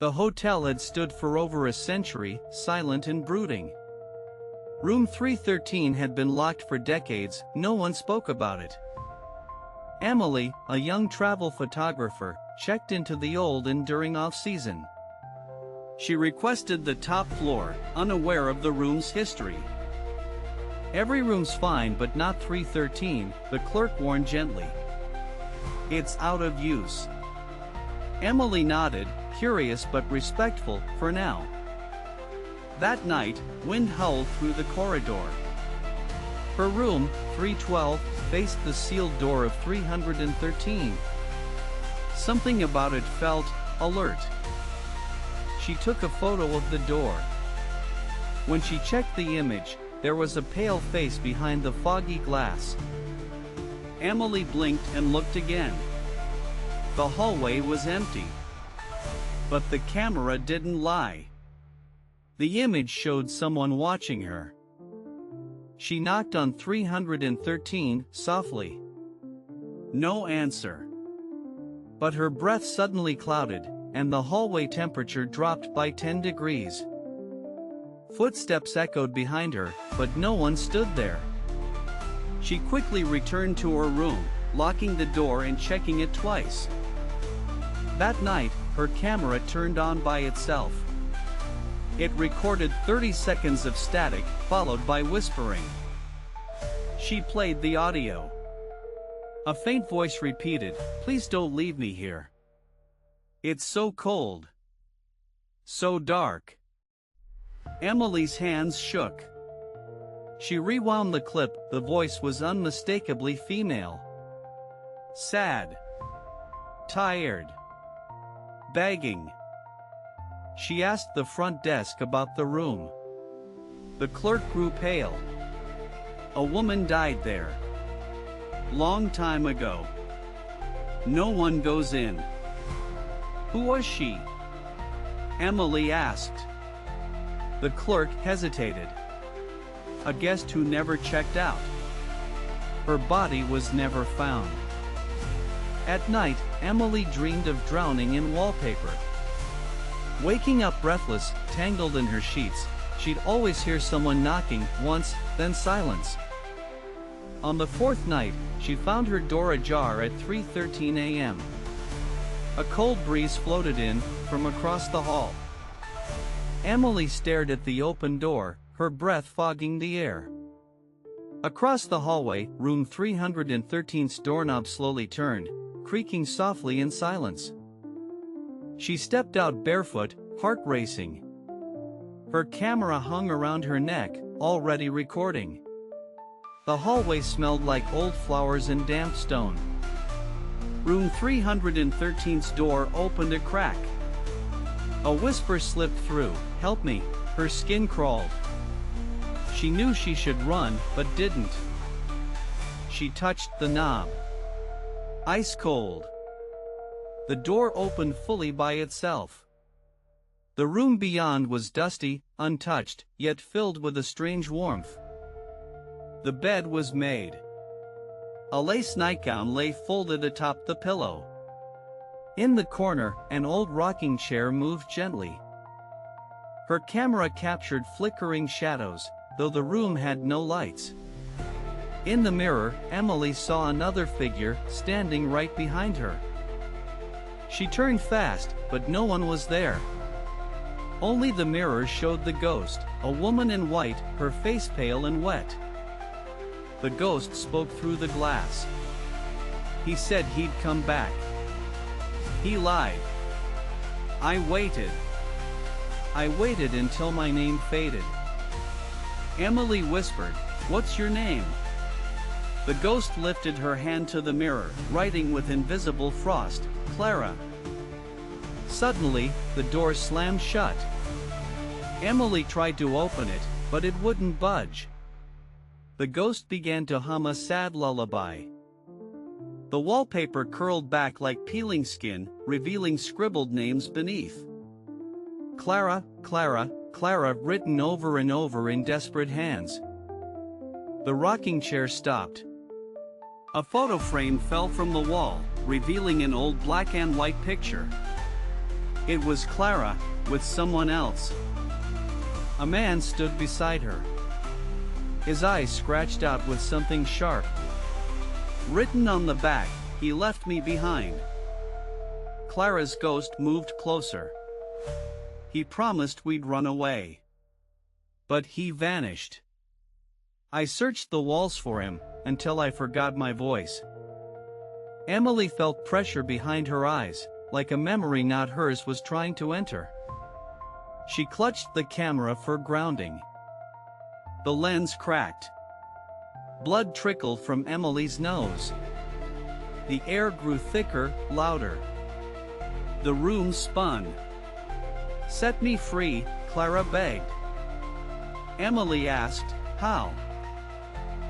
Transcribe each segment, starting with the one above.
The hotel had stood for over a century, silent and brooding. Room 313 had been locked for decades, no one spoke about it. Emily, a young travel photographer, checked into the old inn during off-season. She requested the top floor, unaware of the room's history. "Every room's fine but not 313, the clerk warned gently. "It's out of use." Emily nodded, curious but respectful, for now. That night, wind howled through the corridor. Her room, 312, faced the sealed door of 313. Something about it felt alert. She took a photo of the door. When she checked the image, there was a pale face behind the foggy glass. Emily blinked and looked again. The hallway was empty. But the camera didn't lie. The image showed someone watching her. She knocked on 313, softly. No answer. But her breath suddenly clouded, and the hallway temperature dropped by 10 degrees. Footsteps echoed behind her, but no one stood there. She quickly returned to her room, locking the door and checking it twice. That night, her camera turned on by itself. It recorded 30 seconds of static, followed by whispering. She played the audio. A faint voice repeated, "Please don't leave me here. It's so cold. So dark." Emily's hands shook. She rewound the clip, the voice was unmistakably female. Sad. Tired. Begging. She asked the front desk about the room. The clerk grew pale. "A woman died there. Long time ago. No one goes in." "Who was she?" Emily asked. The clerk hesitated. "A guest who never checked out. Her body was never found." At night, Emily dreamed of drowning in wallpaper. Waking up breathless, tangled in her sheets, she'd always hear someone knocking, once, then silence. On the fourth night, she found her door ajar at 3:13 a.m. A cold breeze floated in, from across the hall. Emily stared at the open door, her breath fogging the air. Across the hallway, room 313's doorknob slowly turned, creaking softly in silence. She stepped out barefoot, heart racing. Her camera hung around her neck, already recording. The hallway smelled like old flowers and damp stone. Room 313's door opened a crack. A whisper slipped through, "Help me." Her skin crawled. She knew she should run, but didn't. She touched the knob. Ice cold. The door opened fully by itself. The room beyond was dusty, untouched, yet filled with a strange warmth. The bed was made. A lace nightgown lay folded atop the pillow. In the corner, an old rocking chair moved gently. Her camera captured flickering shadows, though the room had no lights. In the mirror, Emily saw another figure, standing right behind her. She turned fast, but no one was there. Only the mirror showed the ghost, a woman in white, her face pale and wet. The ghost spoke through the glass. He said he'd come back. He lied. I waited. I waited until my name faded. Emily whispered, "What's your name?" The ghost lifted her hand to the mirror, writing with invisible frost, "Clara." Suddenly, the door slammed shut. Emily tried to open it, but it wouldn't budge. The ghost began to hum a sad lullaby. The wallpaper curled back like peeling skin, revealing scribbled names beneath. Clara, Clara, Clara, written over and over in desperate hands. The rocking chair stopped. A photo frame fell from the wall, revealing an old black and white picture. It was Clara, with someone else. A man stood beside her. His eyes scratched out with something sharp. Written on the back, "He left me behind." Clara's ghost moved closer. He promised we'd run away. But he vanished. I searched the walls for him, until I forgot my voice. Emily felt pressure behind her eyes, like a memory not hers was trying to enter. She clutched the camera for grounding. The lens cracked. Blood trickled from Emily's nose. The air grew thicker, louder. The room spun. "Set me free," Clara begged. Emily asked, "How?"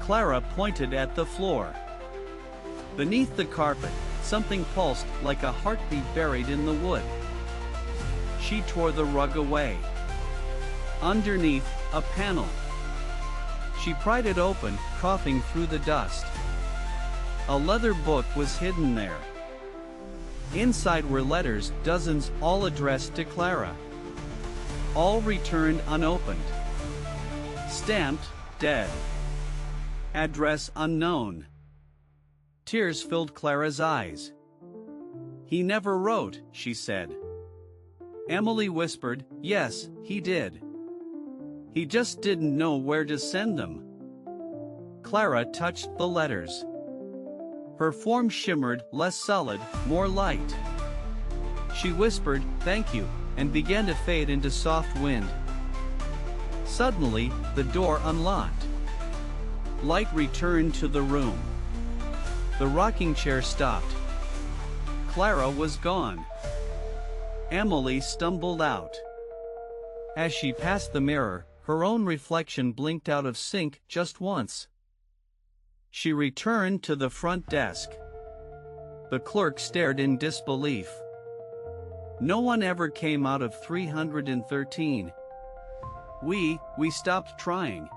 Clara pointed at the floor. Beneath the carpet, something pulsed like a heartbeat buried in the wood. She tore the rug away. Underneath, a panel. She pried it open, coughing through the dust. A leather book was hidden there. Inside were letters, dozens, all addressed to Clara. All returned unopened. Stamped, "Dead." Address unknown. Tears filled Clara's eyes. "He never wrote," she said. Emily whispered, "Yes, he did. He just didn't know where to send them." Clara touched the letters. Her form shimmered, less solid, more light. She whispered, "Thank you," and began to fade into soft wind. Suddenly, the door unlocked. Light returned to the room. The rocking chair stopped. Clara was gone. Emily stumbled out. As she passed the mirror, her own reflection blinked out of sync just once. She returned to the front desk. The clerk stared in disbelief. No one ever came out of 313. We stopped trying.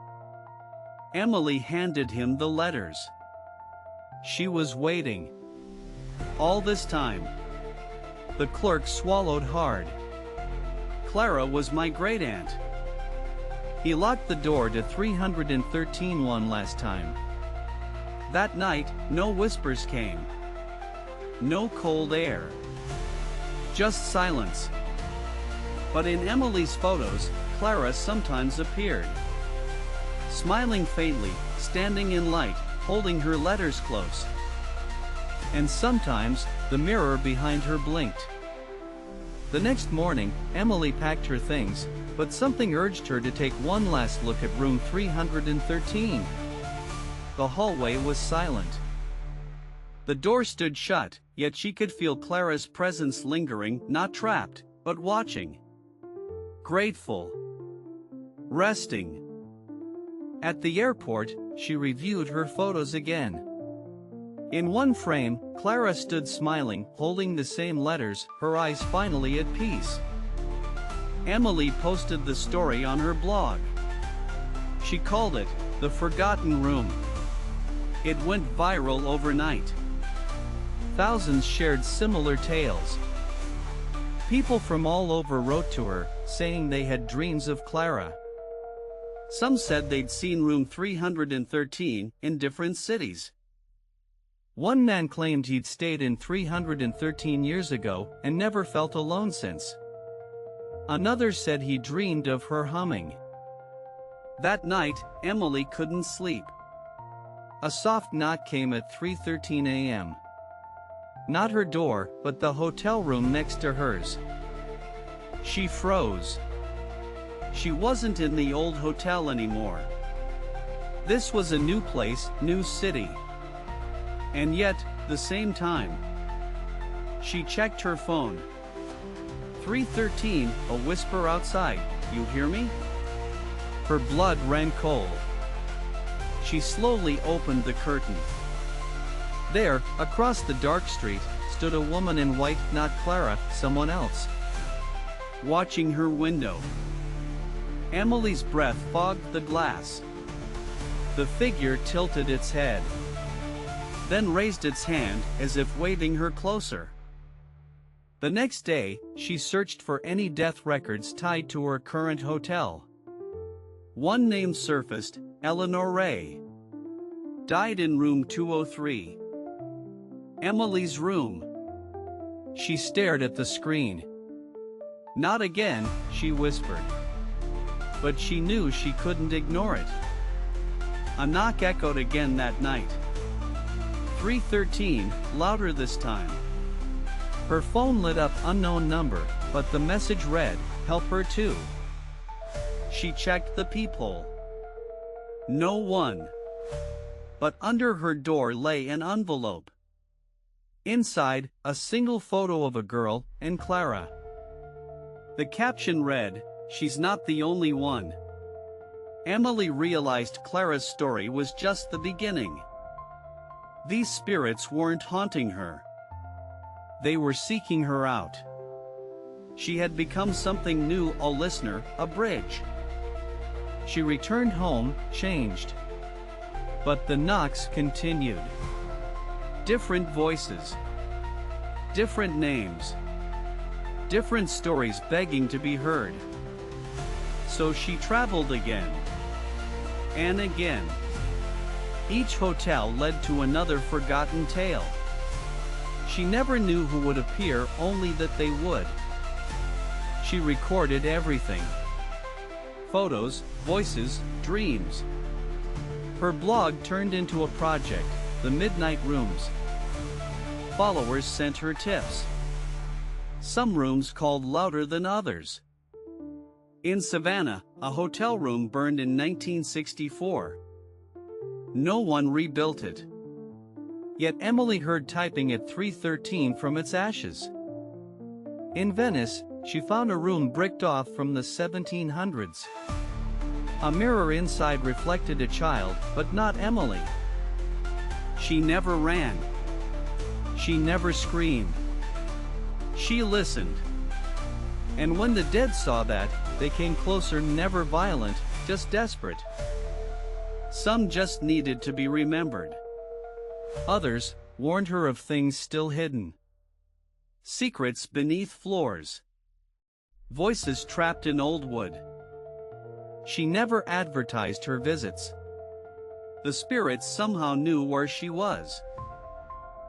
Emily handed him the letters. She was waiting. All this time. The clerk swallowed hard. Clara was my great-aunt. He locked the door to 313 one last time. That night, no whispers came. No cold air. Just silence. But in Emily's photos, Clara sometimes appeared. Smiling faintly, standing in light, holding her letters close. And sometimes, the mirror behind her blinked. The next morning, Emily packed her things, but something urged her to take one last look at room 313. The hallway was silent. The door stood shut, yet she could feel Clara's presence lingering, not trapped, but watching. Grateful. Resting. At the airport, she reviewed her photos again. In one frame, Clara stood smiling, holding the same letters, her eyes finally at peace. Emily posted the story on her blog. She called it, "The Forgotten Room." It went viral overnight. Thousands shared similar tales. People from all over wrote to her, saying they had dreams of Clara. Some said they'd seen room 313 in different cities. One man claimed he'd stayed in 313 years ago and never felt alone since. Another said he dreamed of her humming. That night, Emily couldn't sleep. A soft knock came at 3:13 a.m. Not her door, but the hotel room next to hers. She froze. She wasn't in the old hotel anymore. This was a new place, new city. And yet, the same time. She checked her phone. 3:13, a whisper outside, "You hear me?" Her blood ran cold. She slowly opened the curtain. There, across the dark street, stood a woman in white, not Clara, someone else. Watching her window. Emily's breath fogged the glass. The figure tilted its head. Then raised its hand, as if waving her closer. The next day, she searched for any death records tied to her current hotel. One name surfaced: Eleanor Ray. Died in room 203. Emily's room. She stared at the screen. Not again, she whispered. But she knew she couldn't ignore it. A knock echoed again that night. 313, louder this time. Her phone lit up unknown number, but the message read, "Help her too." She checked the peephole. No one. But under her door lay an envelope. Inside, a single photo of a girl and Clara. The caption read, "She's not the only one." Emily realized Clara's story was just the beginning. These spirits weren't haunting her. They were seeking her out. She had become something new, a listener, a bridge. She returned home, changed. But the knocks continued. Different voices. Different names. Different stories begging to be heard. So she traveled again. And again. Each hotel led to another forgotten tale. She never knew who would appear, only that they would. She recorded everything. Photos, voices, dreams. Her blog turned into a project, The Midnight Rooms. Followers sent her tips. Some rooms called louder than others. In Savannah, a hotel room burned in 1964. No one rebuilt it. Yet Emily heard typing at 313 from its ashes. In Venice, she found a room bricked off from the 1700s. A mirror inside reflected a child, but not Emily. She never ran. She never screamed. She listened. And when the dead saw that, they came closer, never violent, just desperate. Some just needed to be remembered. Others warned her of things still hidden. Secrets beneath floors. Voices trapped in old wood. She never advertised her visits. The spirits somehow knew where she was.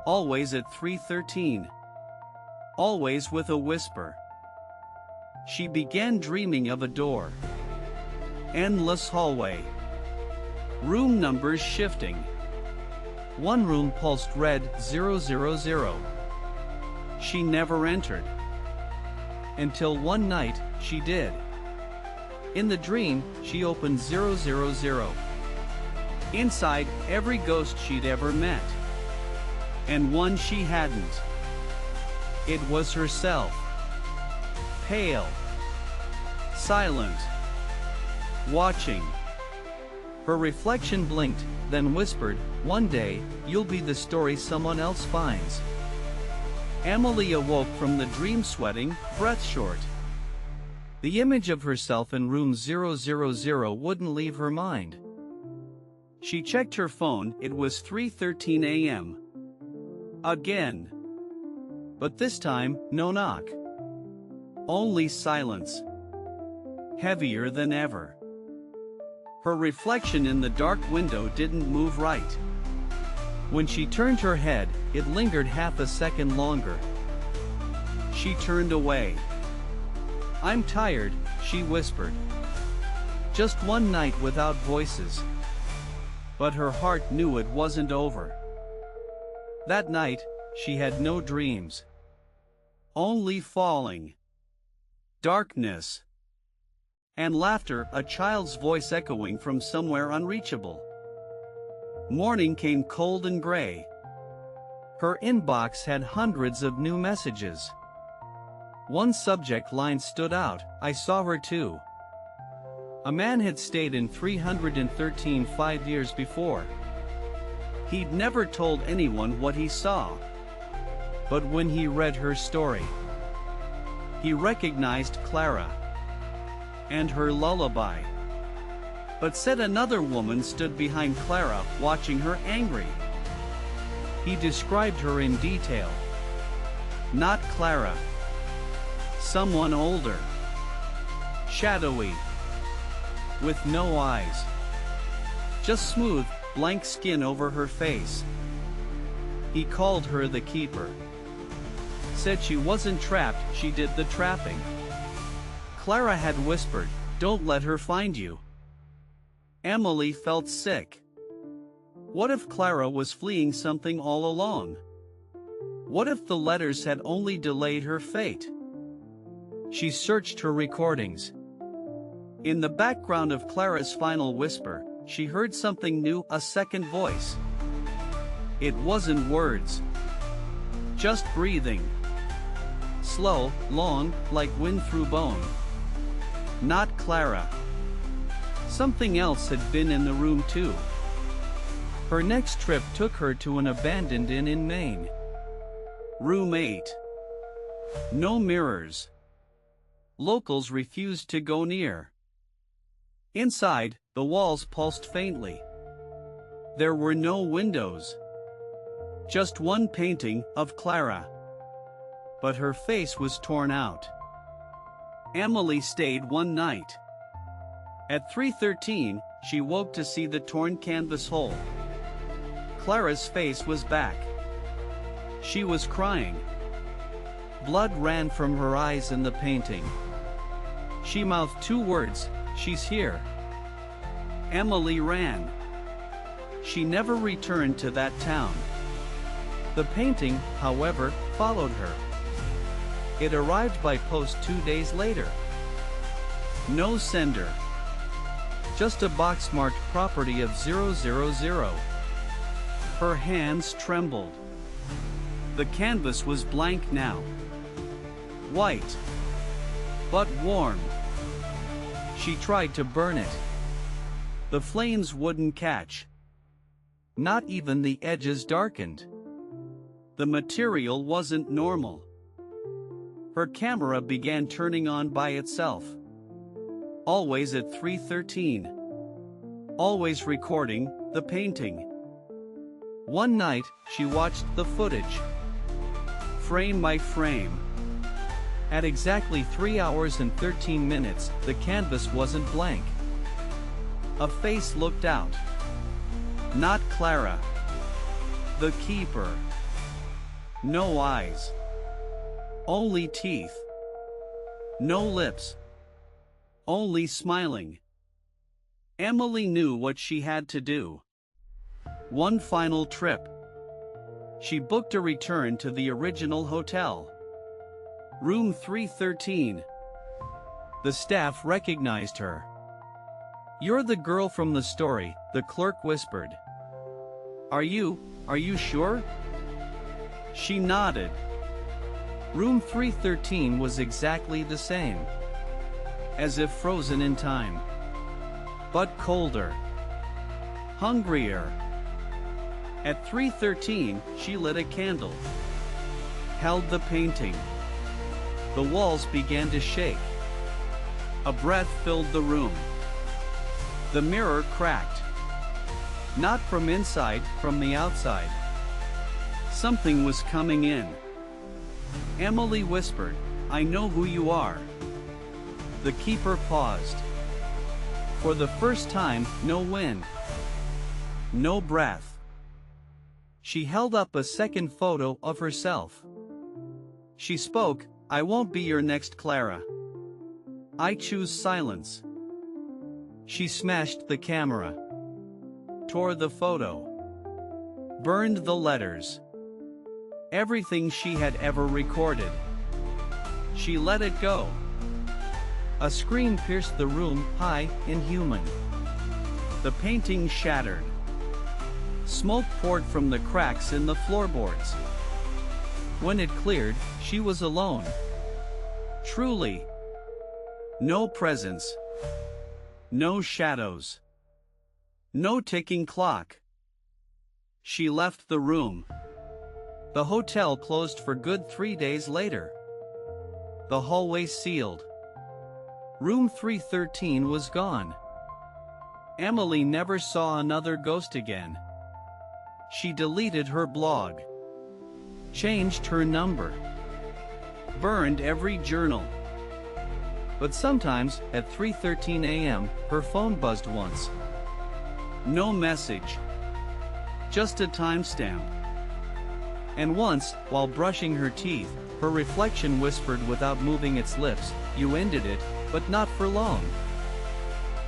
Always at 313. Always with a whisper. She began dreaming of a door. Endless hallway. Room numbers shifting. One room pulsed red 000. She never entered. Until one night, she did. In the dream, she opened 000. Inside, every ghost she'd ever met. And one she hadn't. It was herself. Pale. Silent. Watching. Her reflection blinked, then whispered, "One day, you'll be the story someone else finds." Emily awoke from the dream sweating, breath short. The image of herself in room 000 wouldn't leave her mind. She checked her phone, it was 3:13 a.m. Again. But this time, no knock. Only silence. Heavier than ever. Her reflection in the dark window didn't move right. When she turned her head, it lingered half a second longer. She turned away. "I'm tired," she whispered. Just one night without voices. But her heart knew it wasn't over. That night, she had no dreams. Only falling. Darkness. And laughter, a child's voice echoing from somewhere unreachable. Morning came cold and gray. Her inbox had hundreds of new messages. One subject line stood out: "I saw her too." A man had stayed in 313 5 years before. He'd never told anyone what he saw. But when he read her story, he recognized Clara and her lullaby. But said another woman stood behind Clara, watching her angry. He described her in detail. Not Clara. Someone older. Shadowy. With no eyes. Just smooth, blank skin over her face. He called her the keeper. Said she wasn't trapped, she did the trapping. Clara had whispered, "Don't let her find you." Emily felt sick. What if Clara was fleeing something all along? What if the letters had only delayed her fate? She searched her recordings. In the background of Clara's final whisper, she heard something new, a second voice. It wasn't words. Just breathing. Slow, long, like wind through bone. Not Clara. Something else had been in the room too. Her next trip took her to an abandoned inn in Maine. Room 8. No mirrors. Locals refused to go near. Inside, the walls pulsed faintly. There were no windows. Just one painting of Clara. But her face was torn out. Emily stayed one night. At 3:13, she woke to see the torn canvas hole. Clara's face was back. She was crying. Blood ran from her eyes in the painting. She mouthed two words, "She's here." Emily ran. She never returned to that town. The painting, however, followed her. It arrived by post 2 days later. No sender. Just a box marked property of 000. Her hands trembled. The canvas was blank now. White. But warm. She tried to burn it. The flames wouldn't catch. Not even the edges darkened. The material wasn't normal. Her camera began turning on by itself. Always at 3:13. Always recording the painting. One night, she watched the footage. Frame by frame. At exactly 3 hours and 13 minutes, the canvas wasn't blank. A face looked out. Not Clara. The keeper. No eyes. Only teeth. No lips. Only smiling. Emily knew what she had to do. One final trip. She booked a return to the original hotel. Room 313. The staff recognized her. "You're the girl from the story," the clerk whispered. Are you sure?" She nodded. Room 313 was exactly the same. As if frozen in time. But colder. Hungrier. At 3:13, she lit a candle. Held the painting. The walls began to shake. A breath filled the room. The mirror cracked. Not from inside, from the outside. Something was coming in. Emily whispered, "I know who you are." The keeper paused. For the first time, no wind. No breath. She held up a second photo of herself. She spoke, "I won't be your next Clara. I choose silence." She smashed the camera. Tore the photo. Burned the letters. Everything she had ever recorded. She let it go. A scream pierced the room, high, inhuman. The painting shattered. Smoke poured from the cracks in the floorboards. When it cleared, she was alone. Truly. No presence. No shadows. No ticking clock. She left the room. The hotel closed for good 3 days later. The hallway sealed. Room 313 was gone. Emily never saw another ghost again. She deleted her blog. Changed her number. Burned every journal. But sometimes, at 3:13 a.m., her phone buzzed once. No message. Just a timestamp. And once, while brushing her teeth, her reflection whispered without moving its lips, "You ended it, but not for long."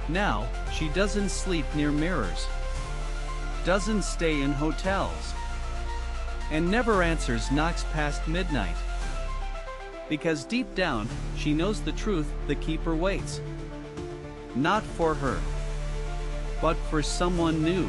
Now, she doesn't sleep near mirrors, doesn't stay in hotels, and never answers knocks past midnight. Because deep down, she knows the truth: the keeper waits. Not for her, but for someone new.